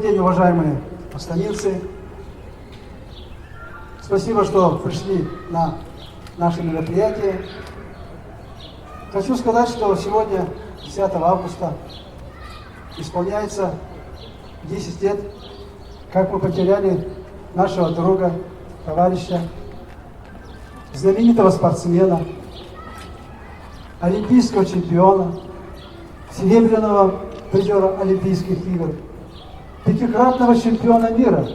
день, уважаемые астанинцы. Спасибо, что пришли на наше мероприятие. Хочу сказать, что сегодня, 10 августа, исполняется 10 лет, как мы потеряли нашего друга, товарища, знаменитого спортсмена, олимпийского чемпиона, серебряного призера Олимпийских игр, пятикратного чемпиона мира,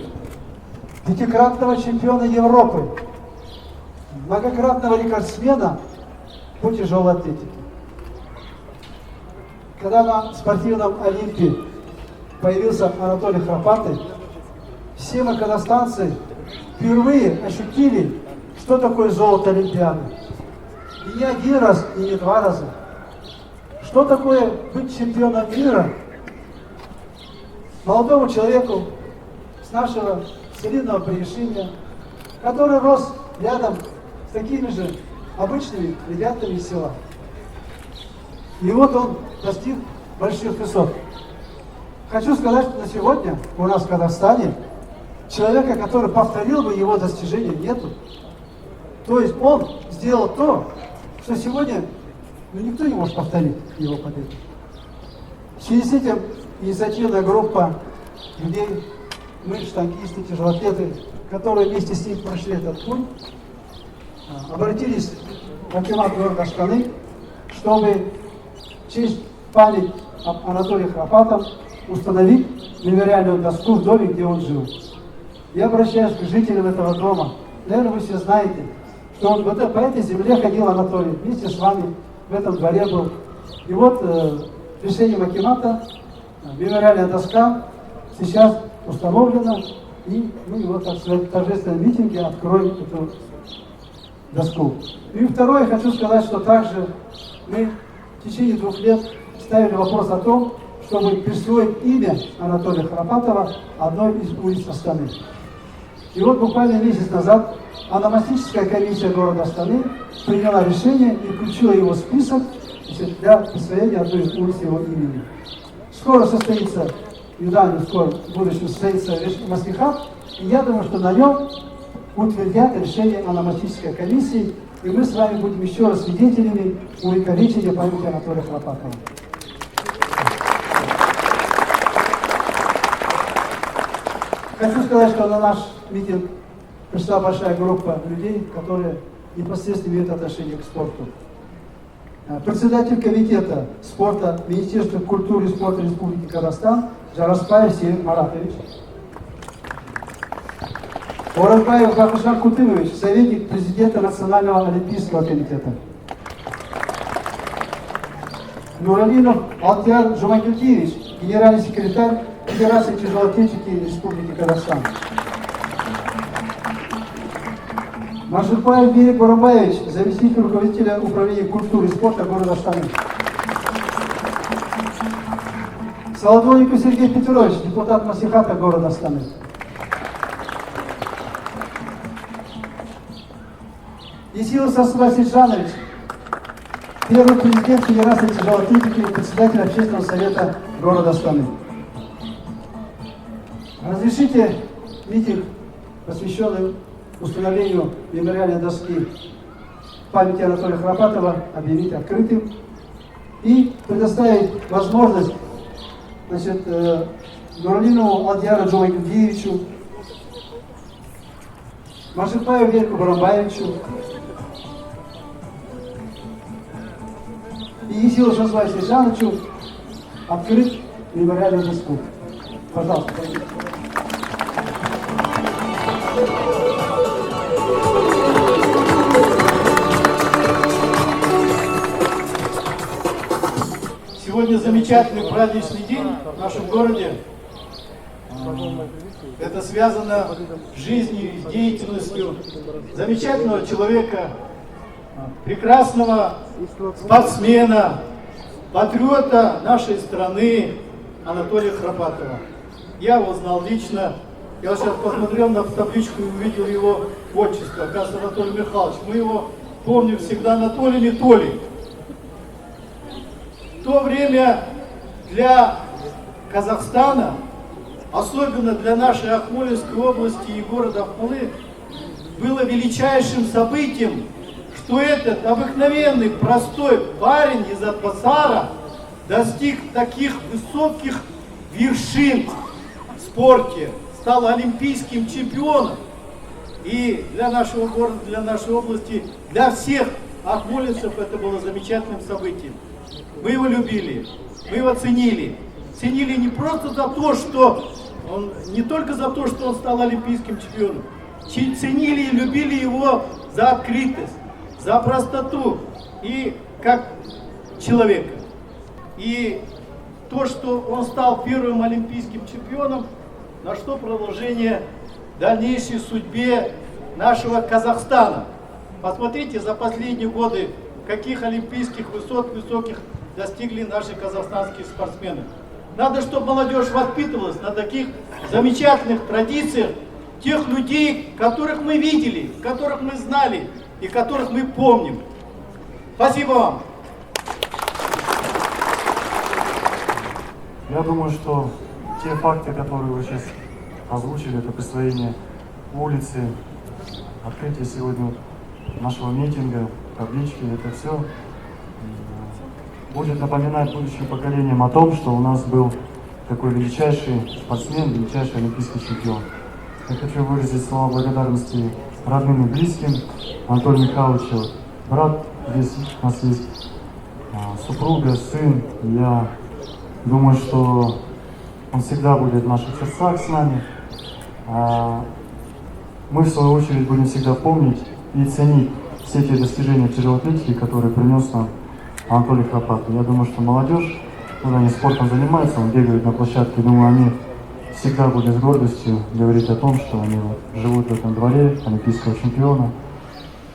пятикратного чемпиона Европы, многократного рекордсмена по тяжелой атлетике. Когда на спортивном Олимпе появился Анатолий Храпатый, все мы, казахстанцы, впервые ощутили, что такое золото Олимпиады. И не один раз, и не два раза. Что такое быть чемпионом мира молодому человеку с нашего солидного Пришимья, который рос рядом с такими же обычными ребятами из села. И вот он достиг больших высот. Хочу сказать, что на сегодня у нас в Казахстане человека, который повторил бы его достижения, нету. То есть он сделал то, что сегодня никто не может повторить его победу. В связи с этим инициативная группа людей, мы, штангисты, тяжелоатлеты, которые вместе с ним прошли этот путь, обратились в акимат города Астаны, чтобы в честь память об Анатолии Храпатове установить мемориальную доску в доме, где он жил. Я обращаюсь к жителям этого дома. Наверное, вы все знаете, что он вот по этой земле ходил Анатолий, вместе с вами в этом дворе был. И вот решением акимата мемориальная доска сейчас установлена, и мы его, так сказать, в торжественном митинге откроем эту доску. И второе, хочу сказать, что также мы в течение 2 лет ставили вопрос о том, чтобы присвоить имя Анатолия Храпатова одной из улиц Астаны. И вот буквально месяц назад ономастическая комиссия города Астаны приняла решение и включила его в список для присвоения одной из улиц его имени. Скоро состоится, недавно, скоро в будущем состоится маслихат, и я думаю, что на нем утвердят решение ономастической комиссии, и мы с вами будем еще раз свидетелями увековечения памяти Анатолия Храпатова. Хочу сказать, что на наш митинг пришла большая группа людей, которые непосредственно имеют отношение к спорту. Председатель комитета спорта Министерства культуры и спорта Республики Казахстан Жараспаев Северин Маратович. Оразбаев Бахушар Кутымович, советник президента Национального олимпийского комитета. Нуралинов Алтияр Жумагюльтиевич, генеральный секретарь Федерации тяжелоатлетики Республики Казахстан. Машурбаев Берег Бурабаевич, заместитель руководителя управления культуры и спорта города Астаны. Солодовников Сергей Петрович, депутат маслихата города Астаны. Исилов Сасубай Сиджанович, первый президент Федерации тяжелоатлетики и председатель общественного совета города Астаны. Разрешите митинг, посвященный установлению мемориальной доски памяти Анатолия Храпатова, объявить открытым и предоставить возможность, значит, Нуралинову Алдияру Джумагюльдиевичу, Машурбаеву Верку Барамбаевичу и Исилу Шасваю Сержановичу открыть мемориальную доску. Пожалуйста. Сегодня замечательный праздничный день в нашем городе. Это связано с жизнью и деятельностью замечательного человека, прекрасного спортсмена, патриота нашей страны Анатолия Храпатова. Я его знал лично. Я вот сейчас посмотрел на табличку и увидел его отчество. Оказывается, Анатолий Михайлович. Мы его помним всегда Анатолий не Толик. В то время для Казахстана особенно для нашей Акмолинской области и города Акмолы, было величайшим событием, что этот обыкновенный, простой парень из Атбасара достиг таких высоких вершин в спорте, стал олимпийским чемпионом. И для нашего города, для нашей области, для всех акмолинцев это было замечательным событием. Мы его любили, мы его ценили. Ценили не просто за то, что он, не только за то, что он стал олимпийским чемпионом, ценили и любили его за открытость, за простоту и как человека. И то, что он стал первым олимпийским чемпионом, нашло продолжение дальнейшей судьбе нашего Казахстана. Посмотрите за последние годы, каких олимпийских высот высоких достигли наши казахстанские спортсмены. Надо, чтобы молодежь воспитывалась на таких замечательных традициях тех людей, которых мы видели, которых мы знали и которых мы помним. Спасибо вам. Я думаю, что те факты, которые вы сейчас озвучили, это присвоение улицы, открытие сегодня нашего митинга, таблички, это все будет напоминать будущим поколениям о том, что у нас был такой величайший спортсмен, величайший олимпийский чемпион. Я хочу выразить слова благодарности родным и близким Анатолию Михайловичу, брат здесь у нас есть, супруга, сын. Я думаю, что он всегда будет в наших сердцах с нами. Мы, в свою очередь, будем всегда помнить и ценить все те достижения в тяжелой атлетике, которые принес нам Анатолий Храпатов. Я думаю, что молодежь, когда они спортом занимаются, он бегает на площадке, думаю, они всегда будут с гордостью говорить о том, что они живут в этом дворе олимпийского чемпиона.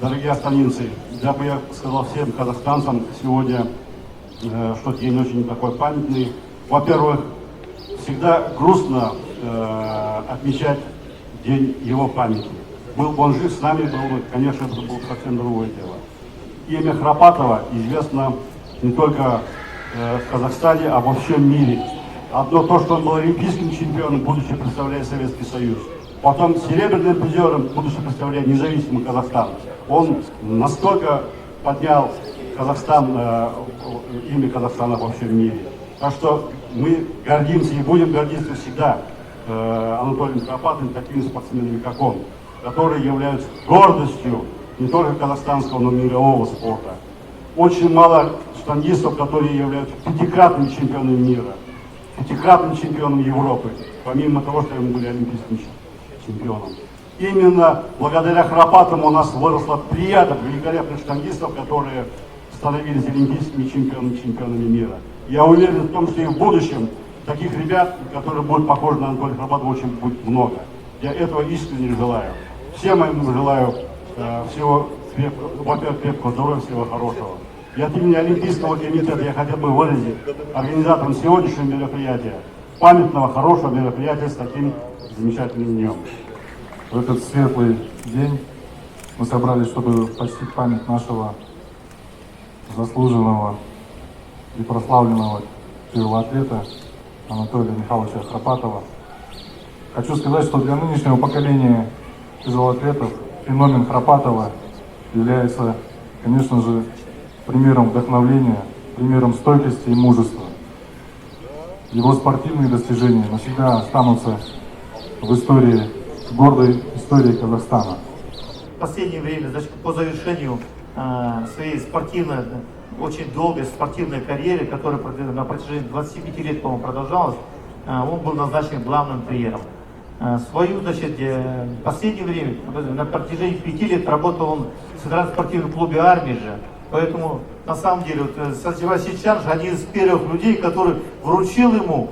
Дорогие астанинцы, я бы сказал всем казахстанцам сегодня, что день очень такой памятный. Во-первых, всегда грустно отмечать день его памяти. Был бы он жив с нами, конечно, это было совсем другое дело. Имя Храпатова известно не только в Казахстане, а во всем мире. Одно то, что он был олимпийским чемпионом, будучи представляя Советский Союз. Потом серебряным призером, будучи представляя независимый Казахстан. Он настолько поднял Казахстан, имя Казахстана во всем мире. Так что мы гордимся и будем гордиться всегда Анатолием Храпатовым, такими спортсменами, как он, которые являются гордостью не только казахстанского, но и мирового спорта. Очень мало штангистов, которые являются пятикратными чемпионами мира, пятикратным чемпионом Европы, помимо того, что они были олимпийским чемпионом. Именно благодаря Храпатову у нас выросла плеяда великолепных штангистов, которые становились олимпийскими чемпионами мира. Я уверен в том, что и в будущем таких ребят, которые будут похожи на Анатолия Храпатова, очень будет много. Я этого искренне желаю. Всем им желаю всего, во-первых, крепкого здоровья, всего хорошего. И от имени Олимпийского комитета я хотел бы выразить организаторам сегодняшнего мероприятия, памятного, хорошего мероприятия с таким замечательным днем. В этот светлый день мы собрались, чтобы почтить память нашего заслуженного и прославленного тяжелоатлета Анатолия Михайловича Храпатова. Хочу сказать, что для нынешнего поколения тяжелоатлетов феномен Храпатова является, конечно же, примером вдохновления, примером стойкости и мужества. Его спортивные достижения навсегда останутся в истории, в гордой истории Казахстана. В последнее время, по завершению своей спортивной, очень долгой спортивной карьеры, которая на протяжении 25 лет, по-моему, продолжалась, он был назначен главным тренером. Свою, в последнее время, на протяжении 5 лет работал он в Центральном спортивном клубе «Армии» же. Поэтому, на самом деле, Сансибай Сичан же один из первых людей, который вручил ему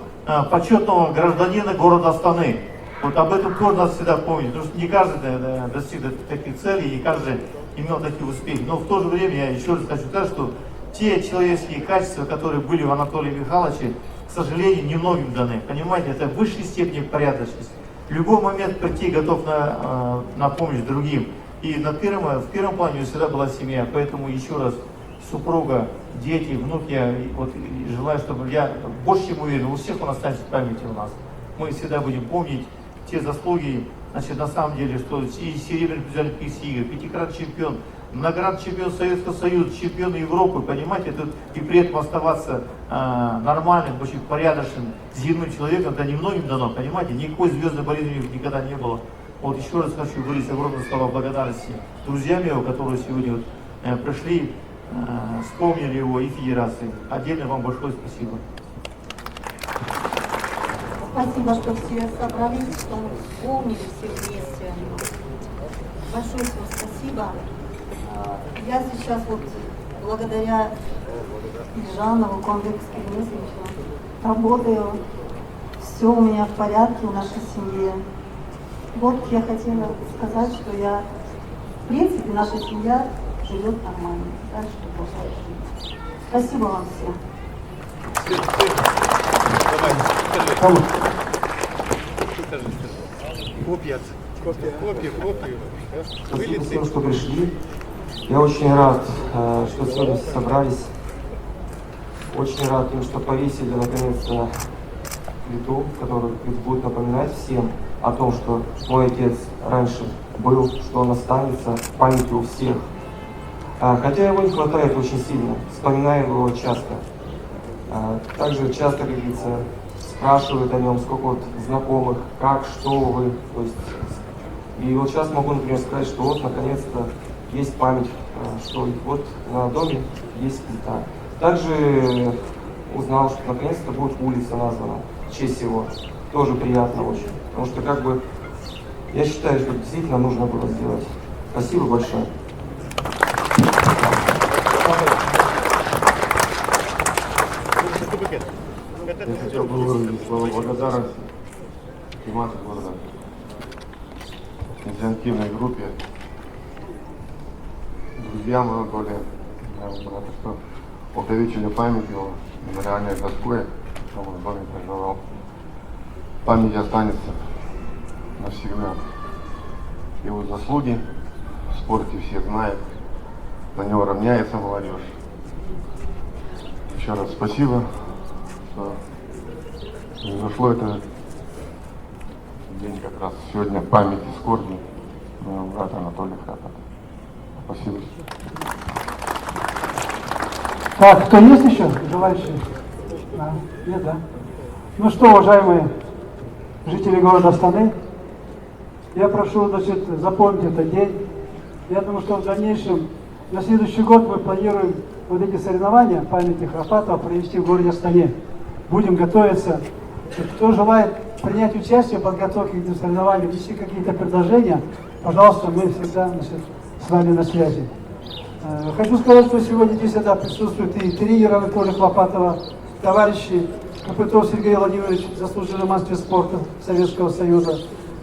почетного гражданина города Астаны. Вот об этом тоже надо всегда помнить, потому что не каждый достиг таких целей, не каждый имел такие успехи. Но в то же время я еще раз хочу сказать, что те человеческие качества, которые были у Анатолия Михайловича, к сожалению, немногим даны. Понимаете, это в высшей степени порядочность. В любой момент прийти готов на помощь другим. И в первом плане всегда была семья. Поэтому еще раз, супруга, дети, внук, я желаю, чтобы я больше чем уверен, у всех он останется в памяти у нас. мы всегда будем помнить те заслуги, значит, на самом деле, что и серебряный призер Олимпийских игр, пятикратный чемпион, многократный чемпион Советского Союза, чемпион Европы, понимаете, тут и при этом оставаться нормальным, очень порядочным, земным человеком, это немногим дано, понимаете, никакой звездной болезни никогда не было. Вот еще раз хочу выразить огромное слова благодарности друзьям его, которые сегодня вот, пришли, вспомнили его и федерации. Отдельно вам большое спасибо. Спасибо, что все собрались, что мы вспомнили все вместе. Большое всем спасибо. Я сейчас вот благодаря Ильжанову, Комбекскому Мессенджеру работаю. Все у меня в порядке в нашей семье. Вот я хотела сказать, что я, в принципе, наша семья живет нормально. Дальше продолжает жить. Спасибо вам всем. Спасибо всем, что пришли. Я очень рад, что сегодня все собрались. Очень рад, что повесили наконец-то плиту, которая будет напоминать всем о том, что мой отец раньше был, что он останется в памяти у всех. Хотя его не хватает очень сильно, вспоминаем его часто. Также часто, как говорится, спрашивают о нем, сколько вот знакомых, как, что вы. То есть, и вот сейчас могу, например, сказать, что вот наконец-то есть память, что вот на доме есть плита. Также узнал, что наконец-то будет улица названа в честь его. Тоже приятно очень. Потому что как бы я считаю, что действительно нужно было сделать. Спасибо большое. Я хотел бы выразить слова благодарности Димасу города, инициативной группе, друзьям Анатолия, что увековечили память его, мемориальной доской, что он в доме проживал. Память останется навсегда. Его заслуги в спорте все знают, на него равняется молодежь. Еще раз спасибо, что произошло это день как раз сегодня памяти скорби моего брата Анатолия Храпата. Спасибо. Так, кто есть еще желающие? Да. Нет, да? Ну что, уважаемые жители города Астаны, я прошу, значит, запомнить этот день. Я думаю, что в дальнейшем, на следующий год мы планируем вот эти соревнования памяти Храпатова провести в городе Астане. Будем готовиться. Кто желает принять участие в подготовке к этим соревнованиям, если какие-то предложения, пожалуйста, мы всегда, значит, с вами на связи. Хочу сказать, что сегодня здесь присутствует и тренер Анатолия Храпатова, товарищи Копытов Сергей Владимирович, заслуженный мастер спорта Советского Союза,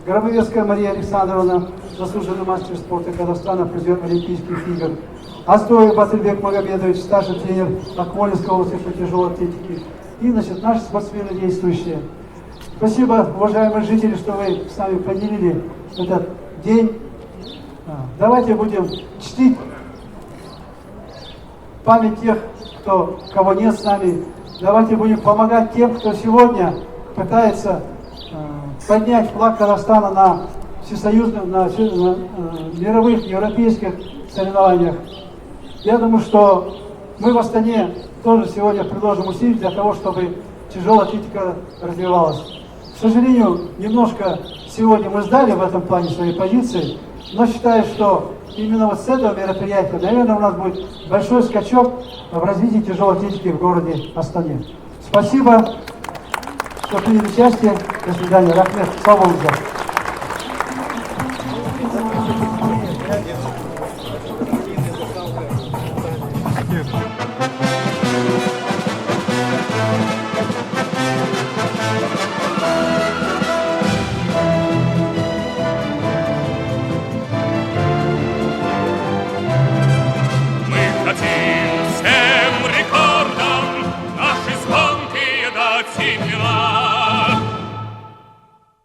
Гробовецкая Мария Александровна, заслуженный мастер спорта Казахстана, призер Олимпийских игр, Астоев Батырбек Магомедович, старший тренер Акмолинской области по тяжелой атлетике, и, значит, наши спортсмены действующие. Спасибо, уважаемые жители, что вы с нами поделили этот день. Давайте будем чтить память тех, кого нет с нами. Давайте будем помогать тем, кто сегодня пытается поднять флаг Казахстана на всесоюзных, на мировых, европейских соревнованиях. Я думаю, что мы в Астане тоже сегодня приложим усилия для того, чтобы тяжелая атлетика развивалась. К сожалению, немножко сегодня мы сдали в этом плане свои позиции, но считаю, что именно вот с этого мероприятия, наверное, у нас будет большой скачок в развитии тяжелой атлетики в городе Астане. Спасибо, что приняли участие. До свидания. Рахмет. Слава Богу.